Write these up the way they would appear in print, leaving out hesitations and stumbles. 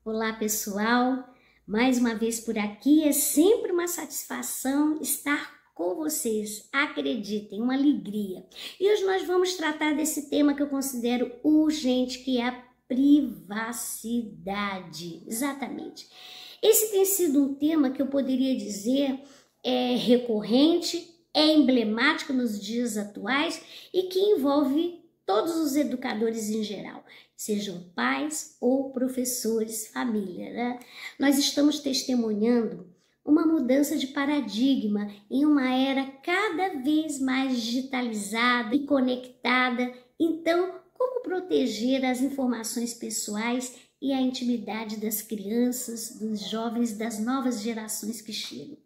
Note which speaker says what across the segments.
Speaker 1: Olá, pessoal! Mais uma vez por aqui, é sempre uma satisfação estar com vocês. Acreditem, uma alegria. E hoje nós vamos tratar desse tema que eu considero urgente, que é a privacidade. Exatamente. Esse tem sido um tema que eu poderia dizer recorrente, é emblemático nos dias atuais e que envolve todos os educadores em geral, sejam pais ou professores, família, né? Nós estamos testemunhando uma mudança de paradigma em uma era cada vez mais digitalizada e conectada. Então, como proteger as informações pessoais e a intimidade das crianças, dos jovens, das novas gerações que chegam?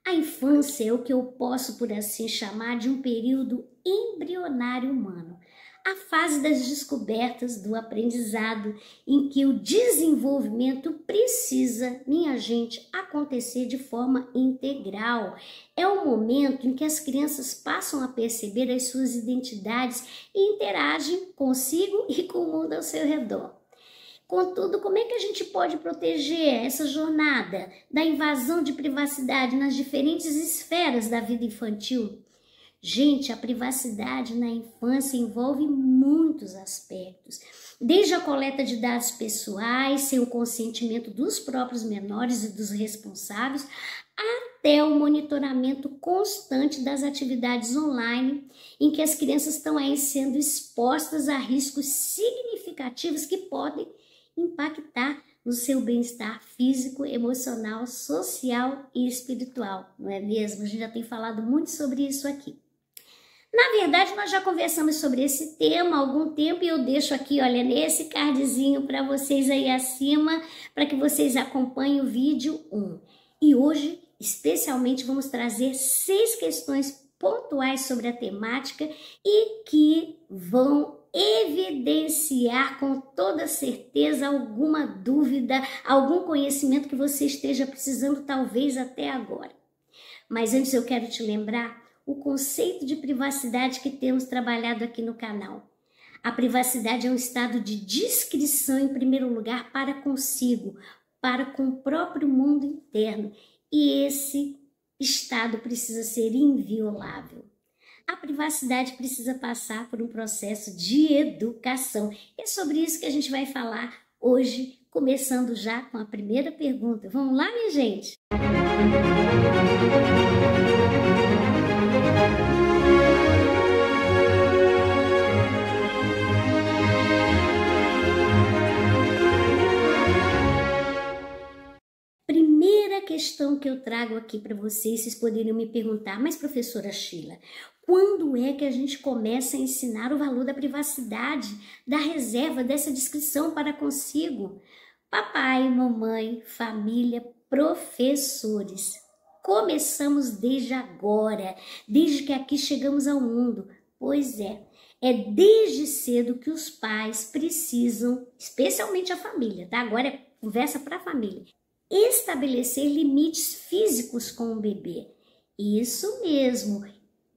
Speaker 1: A infância é o que eu posso, por assim chamar, de um período embrionário humano. A fase das descobertas, do aprendizado, em que o desenvolvimento precisa, minha gente, acontecer de forma integral. É o momento em que as crianças passam a perceber as suas identidades e interagem consigo e com o mundo ao seu redor. Contudo, como é que a gente pode proteger essa jornada da invasão de privacidade nas diferentes esferas da vida infantil? Gente, a privacidade na infância envolve muitos aspectos, desde a coleta de dados pessoais, sem o consentimento dos próprios menores e dos responsáveis, até o monitoramento constante das atividades online, em que as crianças estão aí sendo expostas a riscos significativos que podem impactar no seu bem-estar físico, emocional, social e espiritual, não é mesmo? A gente já tem falado muito sobre isso aqui. Na verdade, nós já conversamos sobre esse tema há algum tempo e eu deixo aqui, olha, nesse cardzinho para vocês aí acima, para que vocês acompanhem o vídeo 1. E hoje, especialmente, vamos trazer 6 questões pontuais sobre a temática e que vão evidenciar com toda certeza alguma dúvida, algum conhecimento que você esteja precisando talvez até agora. Mas antes eu quero te lembrar o conceito de privacidade que temos trabalhado aqui no canal. A privacidade é um estado de discrição em primeiro lugar para consigo, para com o próprio mundo interno, e esse estado precisa ser inviolável. A privacidade precisa passar por um processo de educação. É sobre isso que a gente vai falar hoje, começando já com a primeira pergunta. Vamos lá, minha gente? Primeira questão que eu trago aqui para vocês poderiam me perguntar, mas professora Sheila, quando é que a gente começa a ensinar o valor da privacidade, da reserva, dessa discrição para consigo? Papai, mamãe, família, professores. Começamos desde agora, desde que aqui chegamos ao mundo. Pois é desde cedo que os pais precisam, especialmente a família, tá? Agora é conversa para a família, estabelecer limites físicos com o bebê. Isso mesmo.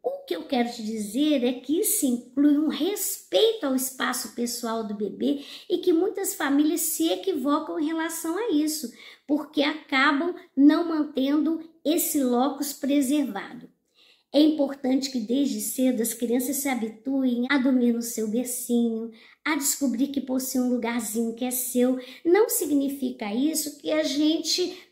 Speaker 1: O que eu quero te dizer é que isso inclui um respeito ao espaço pessoal do bebê e que muitas famílias se equivocam em relação a isso, porque acabam não mantendo esse locus preservado. É importante que desde cedo as crianças se habituem a dormir no seu bercinho, a descobrir que possui um lugarzinho que é seu. Não significa isso que a gente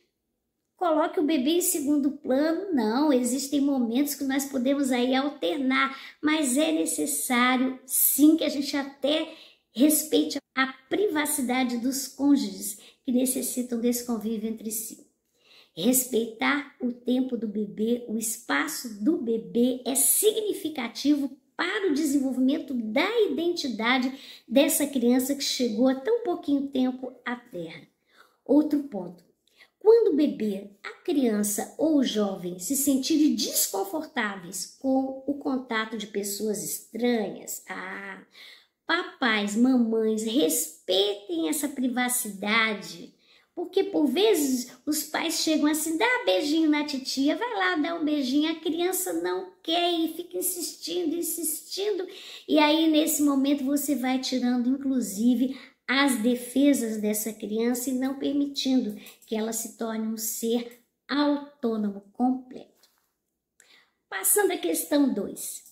Speaker 1: coloque o bebê em segundo plano, não. Existem momentos que nós podemos aí alternar, mas é necessário sim que a gente até respeite a privacidade dos cônjuges que necessitam desse convívio entre si. Respeitar o tempo do bebê, o espaço do bebê é significativo para o desenvolvimento da identidade dessa criança que chegou há tão pouquinho tempo à Terra. Outro ponto. Quando o bebê, a criança ou o jovem se sentirem desconfortáveis com o contato de pessoas estranhas, papais, mamães, respeitem essa privacidade. Porque por vezes os pais chegam assim, dá um beijinho na titia, vai lá dar um beijinho, a criança não quer e fica insistindo, e aí nesse momento você vai tirando inclusive as defesas dessa criança e não permitindo que ela se torne um ser autônomo completo. Passando à questão 2.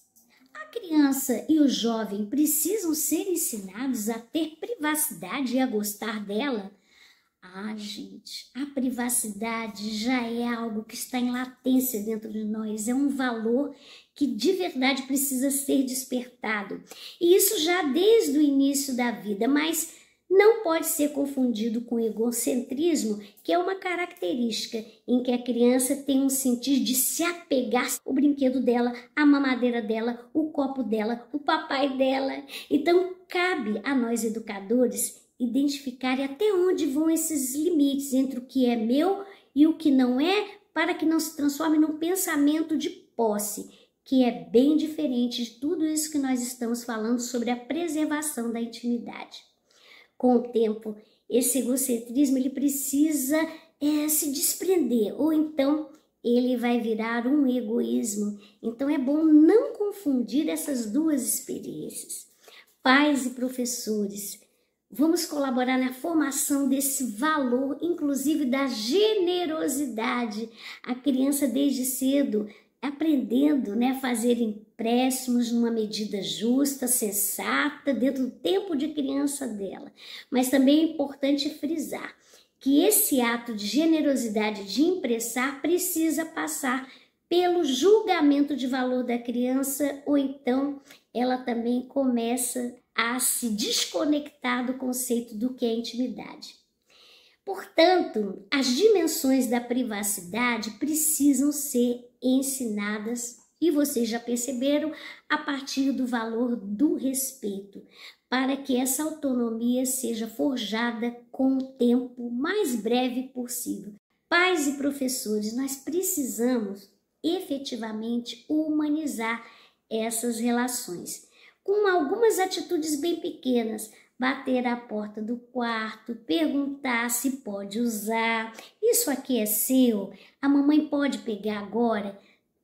Speaker 1: A criança e o jovem precisam ser ensinados a ter privacidade e a gostar dela? Ah, gente, a privacidade já é algo que está em latência dentro de nós, é um valor que de verdade precisa ser despertado. E isso já desde o início da vida, mas não pode ser confundido com egocentrismo, que é uma característica em que a criança tem um sentido de se apegar ao brinquedo dela, a mamadeira dela, o copo dela, o papai dela. Então, cabe a nós educadores identificar até onde vão esses limites entre o que é meu e o que não é, para que não se transforme num pensamento de posse, que é bem diferente de tudo isso que nós estamos falando sobre a preservação da intimidade. Com o tempo, esse egocentrismo ele precisa se desprender, ou então ele vai virar um egoísmo. Então é bom não confundir essas duas experiências. Pais e professores, vamos colaborar na formação desse valor, inclusive da generosidade. A criança desde cedo aprendendo, a fazer empréstimos numa medida justa, sensata, dentro do tempo de criança dela. Mas também é importante frisar que esse ato de generosidade de emprestar precisa passar pelo julgamento de valor da criança, ou então ela também começa a se desconectar do conceito do que é intimidade. Portanto, as dimensões da privacidade precisam ser ensinadas, e vocês já perceberam, a partir do valor do respeito, para que essa autonomia seja forjada com o tempo mais breve possível. Pais e professores, nós precisamos efetivamente humanizar essas relações, com algumas atitudes bem pequenas. Bater à porta do quarto, perguntar se pode usar, isso aqui é seu, a mamãe pode pegar agora.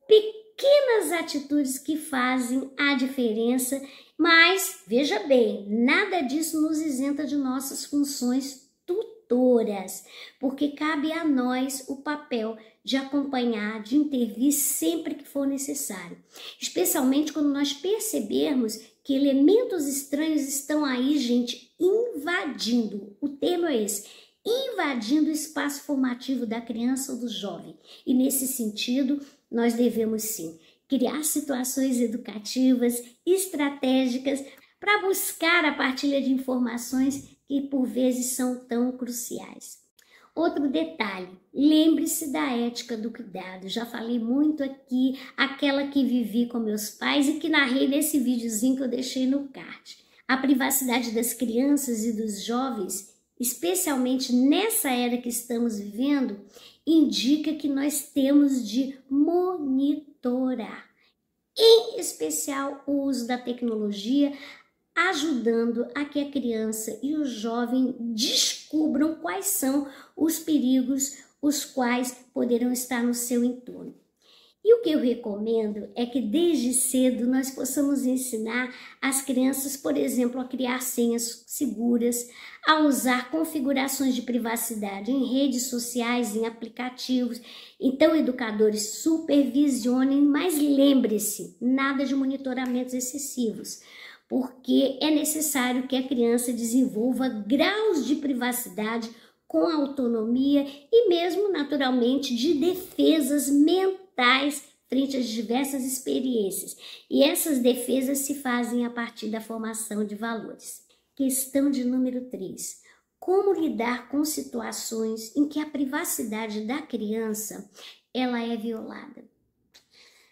Speaker 1: Pequenas atitudes que fazem a diferença, mas veja bem, nada disso nos isenta de nossas funções tutoras, porque cabe a nós o papel de acompanhar, de intervir sempre que for necessário, especialmente quando nós percebermos que elementos estranhos estão aí, gente, invadindo, o termo é esse, invadindo o espaço formativo da criança ou do jovem. E nesse sentido, nós devemos sim criar situações educativas, estratégicas, para buscar a partilha de informações que por vezes são tão cruciais. Outro detalhe, lembre-se da ética do cuidado. Já falei muito aqui, aquela que vivi com meus pais e que narrei nesse videozinho que eu deixei no card. A privacidade das crianças e dos jovens, especialmente nessa era que estamos vivendo, indica que nós temos de monitorar, em especial o uso da tecnologia, ajudando a que a criança e o jovem descubram quais são os perigos os quais poderão estar no seu entorno. E o que eu recomendo é que desde cedo nós possamos ensinar as crianças, por exemplo, a criar senhas seguras, a usar configurações de privacidade em redes sociais, em aplicativos. Então, educadores, supervisionem, mas lembre-se, nada de monitoramentos excessivos, porque é necessário que a criança desenvolva graus de privacidade com autonomia e mesmo, naturalmente, de defesas mentais frente às diversas experiências. E essas defesas se fazem a partir da formação de valores. Questão de número 3. Como lidar com situações em que a privacidade da criança ela é violada?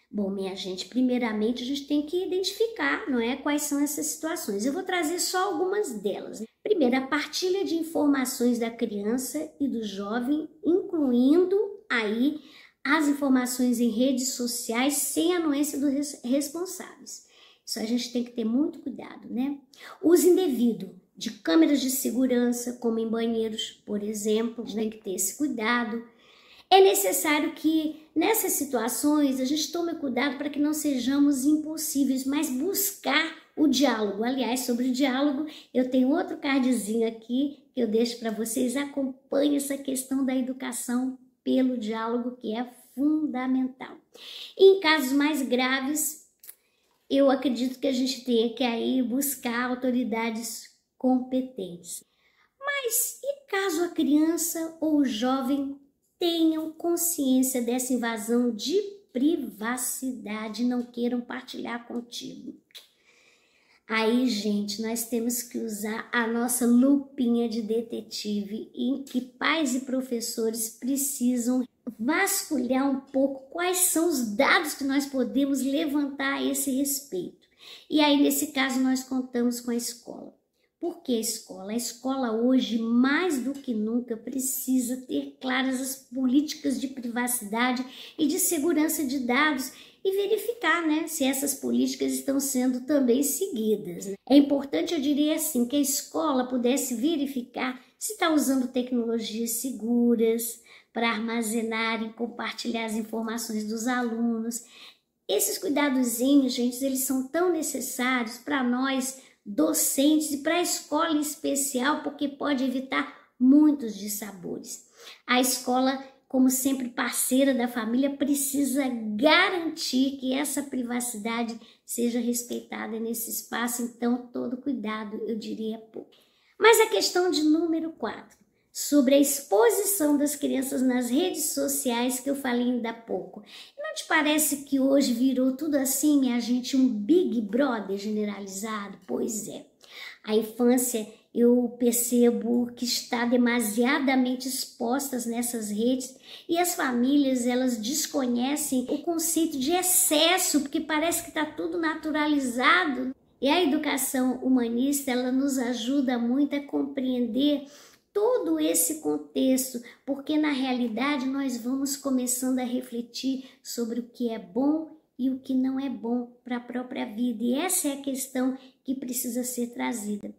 Speaker 1: Bom, minha gente, primeiramente a gente tem que identificar, não é, quais são essas situações. Eu vou trazer só algumas delas. Primeiro, a partilha de informações da criança e do jovem, incluindo aí as informações em redes sociais sem anuência dos responsáveis. Isso a gente tem que ter muito cuidado, né? Uso indevido de câmeras de segurança, como em banheiros, por exemplo, tem que ter esse cuidado. É necessário que nessas situações a gente tome cuidado para que não sejamos impulsíveis, mas buscar o diálogo. Aliás, sobre o diálogo, eu tenho outro cardzinho aqui que eu deixo para vocês. Acompanhem essa questão da educação pelo diálogo, que é fundamental. Em casos mais graves, eu acredito que a gente tenha que aí buscar autoridades competentes. Mas e caso a criança ou o jovem tenham consciência dessa invasão de privacidade e não queiram partilhar contigo? Aí, gente, nós temos que usar a nossa lupinha de detetive, em que pais e professores precisam vasculhar um pouco quais são os dados que nós podemos levantar a esse respeito. E aí, nesse caso, nós contamos com a escola. Por que a escola? A escola hoje, mais do que nunca, precisa ter claras as políticas de privacidade e de segurança de dados e verificar, né, se essas políticas estão sendo também seguidas. Né? É importante, eu diria assim, que a escola pudesse verificar se está usando tecnologias seguras para armazenar e compartilhar as informações dos alunos. Esses cuidadozinhos, gente, eles são tão necessários para nós, docentes, e para a escola em especial, porque pode evitar muitos dissabores. A escola, como sempre parceira da família, precisa garantir que essa privacidade seja respeitada nesse espaço, então todo cuidado, eu diria, pouco. Mas a questão de número 4, sobre a exposição das crianças nas redes sociais, que eu falei ainda há pouco. Não te parece que hoje virou tudo assim, minha gente, um Big Brother generalizado? Pois é. A infância, eu percebo que está demasiadamente expostas nessas redes e as famílias, elas desconhecem o conceito de excesso, porque parece que está tudo naturalizado. E a educação humanista, ela nos ajuda muito a compreender todo esse contexto, porque na realidade nós vamos começando a refletir sobre o que é bom e o que não é bom para a própria vida, e essa é a questão que precisa ser trazida.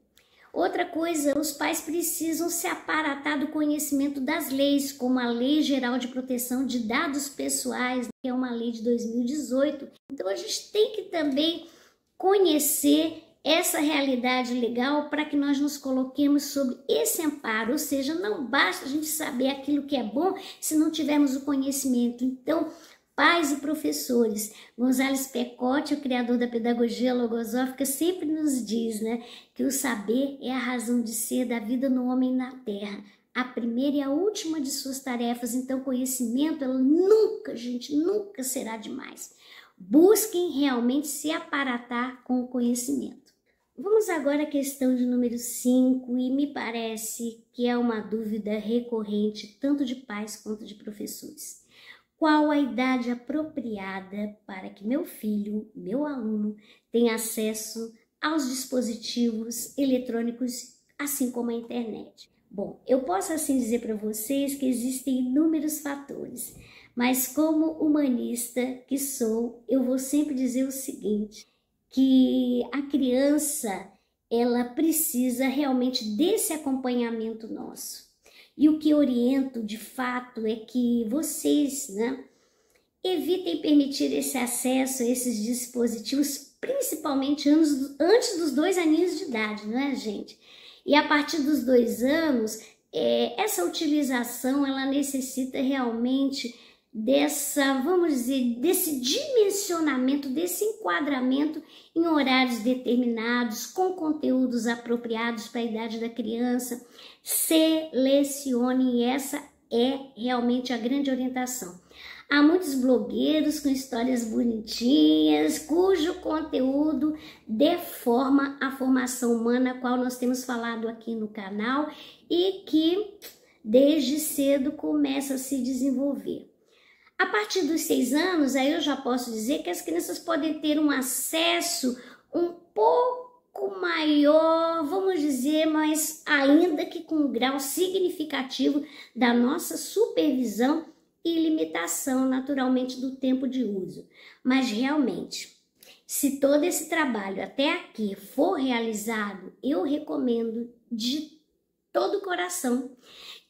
Speaker 1: Outra coisa, os pais precisam se aparatar do conhecimento das leis, como a Lei Geral de Proteção de Dados Pessoais, que é uma lei de 2018. Então a gente tem que também conhecer essa realidade legal para que nós nos coloquemos sob esse amparo, ou seja, não basta a gente saber aquilo que é bom se não tivermos o conhecimento. Então, pais e professores, Gonzales Pecote, o criador da pedagogia logosófica, sempre nos diz, né, que o saber é a razão de ser da vida no homem na terra, a primeira e a última de suas tarefas. Então, conhecimento, ela nunca, gente, nunca será demais. Busquem realmente se aparatar com o conhecimento. Vamos agora à questão de número 5, e me parece que é uma dúvida recorrente tanto de pais quanto de professores. Qual a idade apropriada para que meu filho, meu aluno, tenha acesso aos dispositivos eletrônicos, assim como a internet? Bom, eu posso assim dizer para vocês que existem inúmeros fatores, mas como humanista que sou, eu vou sempre dizer o seguinte, que a criança, ela precisa realmente desse acompanhamento nosso. E o que oriento de fato é que vocês, né, evitem permitir esse acesso a esses dispositivos, principalmente antes dos 2 aninhos de idade, não é, gente? E a partir dos 2 anos, essa utilização, ela necessita realmente vamos dizer, desse dimensionamento, desse enquadramento em horários determinados, com conteúdos apropriados para a idade da criança. Selecione, e essa é realmente a grande orientação. Há muitos blogueiros com histórias bonitinhas, cujo conteúdo deforma a formação humana, a qual nós temos falado aqui no canal, e que desde cedo começa a se desenvolver. A partir dos 6 anos, aí eu já posso dizer que as crianças podem ter um acesso um pouco maior, vamos dizer, mas ainda que com um grau significativo da nossa supervisão e limitação, naturalmente, do tempo de uso. Mas realmente, se todo esse trabalho até aqui for realizado, eu recomendo de todo o coração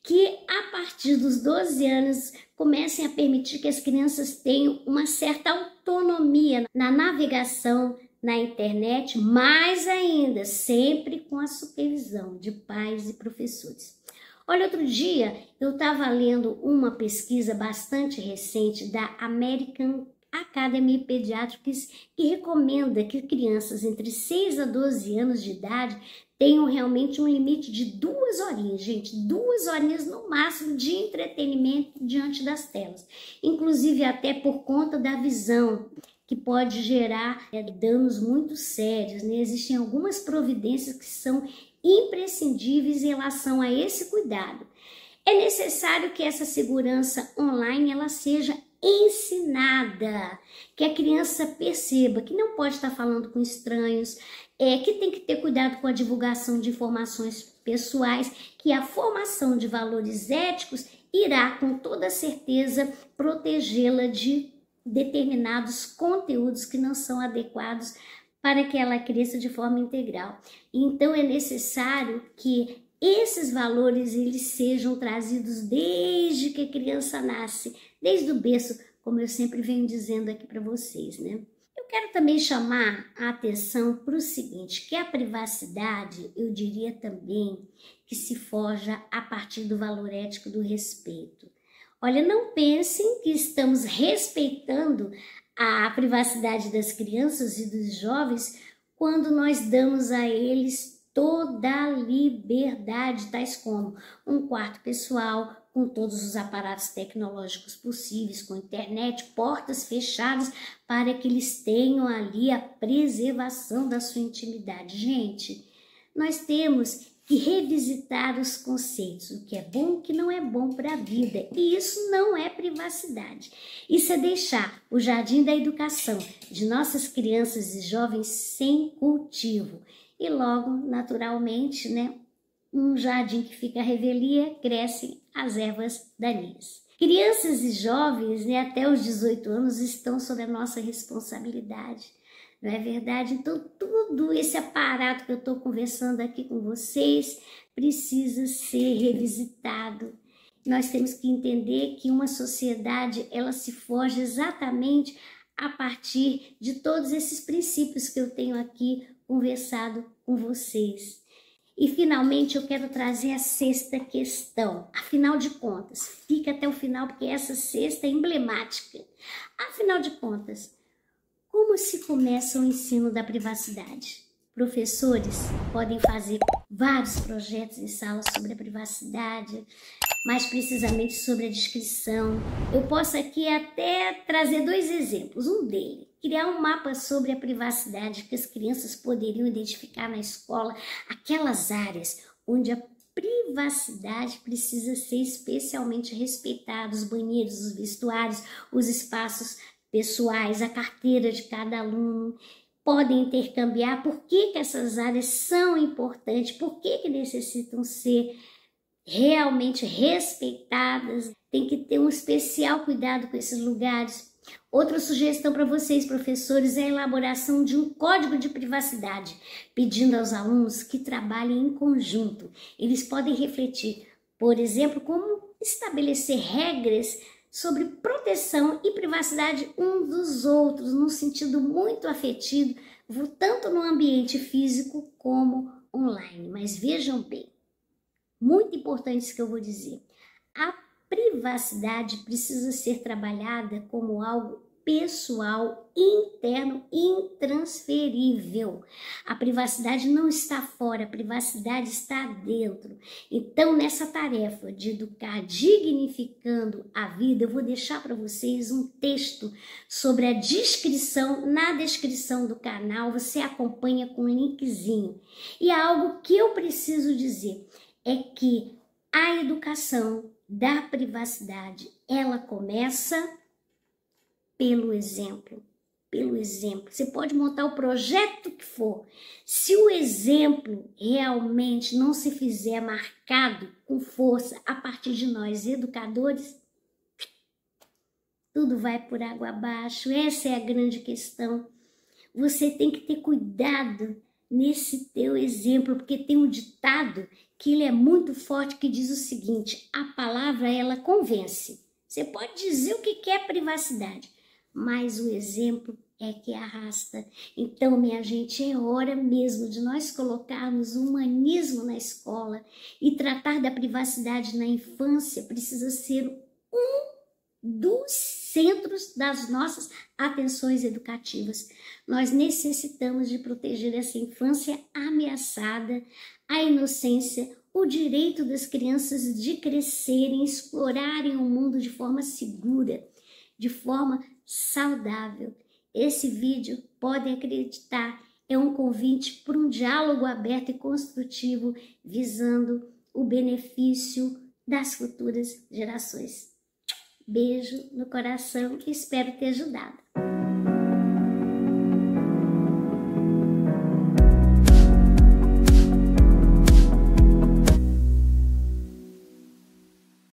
Speaker 1: que a partir dos 12 anos comecem a permitir que as crianças tenham uma certa autonomia na navegação na internet, mais ainda, sempre com a supervisão de pais e professores. Olha, outro dia eu estava lendo uma pesquisa bastante recente da American Academy Pediatrics, que recomenda que crianças entre 6 a 12 anos de idade tenham realmente um limite de 2 horinhas, gente, 2 horinhas no máximo de entretenimento diante das telas, inclusive até por conta da visão, que pode gerar danos muito sérios, né? Existem algumas providências que são imprescindíveis em relação a esse cuidado. É necessário que essa segurança online ela seja ensinada, que a criança perceba que não pode estar falando com estranhos, que tem que ter cuidado com a divulgação de informações pessoais, que a formação de valores éticos irá com toda certeza protegê-la de determinados conteúdos que não são adequados para que ela cresça de forma integral. Então é necessário que esses valores eles sejam trazidos desde que a criança nasce, desde o berço, como eu sempre venho dizendo aqui para vocês, né? Eu quero também chamar a atenção para o seguinte, que a privacidade, eu diria também, que se forja a partir do valor ético do respeito. Olha, não pensem que estamos respeitando a privacidade das crianças e dos jovens quando nós damos a eles toda a liberdade, tais como um quarto pessoal, com todos os aparatos tecnológicos possíveis, com internet, portas fechadas, para que eles tenham ali a preservação da sua intimidade. Gente, nós temos que revisitar os conceitos, o que é bom e o que não é bom para a vida. E isso não é privacidade. Isso é deixar o jardim da educação de nossas crianças e jovens sem cultivo. E logo, naturalmente, né, um jardim que fica à revelia, crescem as ervas daninhas. Crianças e jovens, né, até os 18 anos, estão sob a nossa responsabilidade. Não é verdade? Então, tudo esse aparato que eu estou conversando aqui com vocês precisa ser revisitado. Nós temos que entender que uma sociedade, ela se forja exatamente a partir de todos esses princípios que eu tenho aqui conversado com vocês. E, finalmente, eu quero trazer a sexta questão. Afinal de contas, fica até o final, porque essa sexta é emblemática. Afinal de contas, como se começa o ensino da privacidade? Professores podem fazer vários projetos em sala sobre a privacidade, mais precisamente sobre a descrição. Eu posso aqui até trazer 2 exemplos. Um deles, criar um mapa sobre a privacidade que as crianças poderiam identificar na escola, aquelas áreas onde a privacidade precisa ser especialmente respeitada, os banheiros, os vestuários, os espaços pessoais, a carteira de cada aluno, podem intercambiar por que essas áreas são importantes, por que necessitam ser realmente respeitadas, tem que ter um especial cuidado com esses lugares. Outra sugestão para vocês, professores, é a elaboração de um código de privacidade, pedindo aos alunos que trabalhem em conjunto. Eles podem refletir, por exemplo, como estabelecer regras sobre proteção e privacidade uns dos outros, num sentido muito afetivo, tanto no ambiente físico como online. Mas vejam bem, muito importante isso que eu vou dizer, a privacidade precisa ser trabalhada como algo pessoal, interno, intransferível. A privacidade não está fora, a privacidade está dentro. Então, nessa tarefa de educar dignificando a vida, eu vou deixar para vocês um texto sobre a descrição, na descrição do canal, você acompanha com um linkzinho. E algo que eu preciso dizer é que a educação da privacidade, ela começa pelo exemplo, pelo exemplo. Você pode montar o projeto que for. Se o exemplo realmente não se fizer marcado com força a partir de nós, educadores, tudo vai por água abaixo. Essa é a grande questão. Você tem que ter cuidado nesse teu exemplo, porque tem um ditado que ele é muito forte, que diz o seguinte: a palavra, ela convence. Você pode dizer o que é privacidade, mas o exemplo é que arrasta. Então, minha gente, é hora mesmo de nós colocarmos o humanismo na escola e tratar da privacidade na infância precisa ser um dos centros das nossas atenções educativas. Nós necessitamos de proteger essa infância ameaçada, a inocência, o direito das crianças de crescerem, explorarem o mundo de forma segura, de forma saudável. Esse vídeo, podem acreditar, é um convite para um diálogo aberto e construtivo visando o benefício das futuras gerações. Beijo no coração e espero ter ajudado.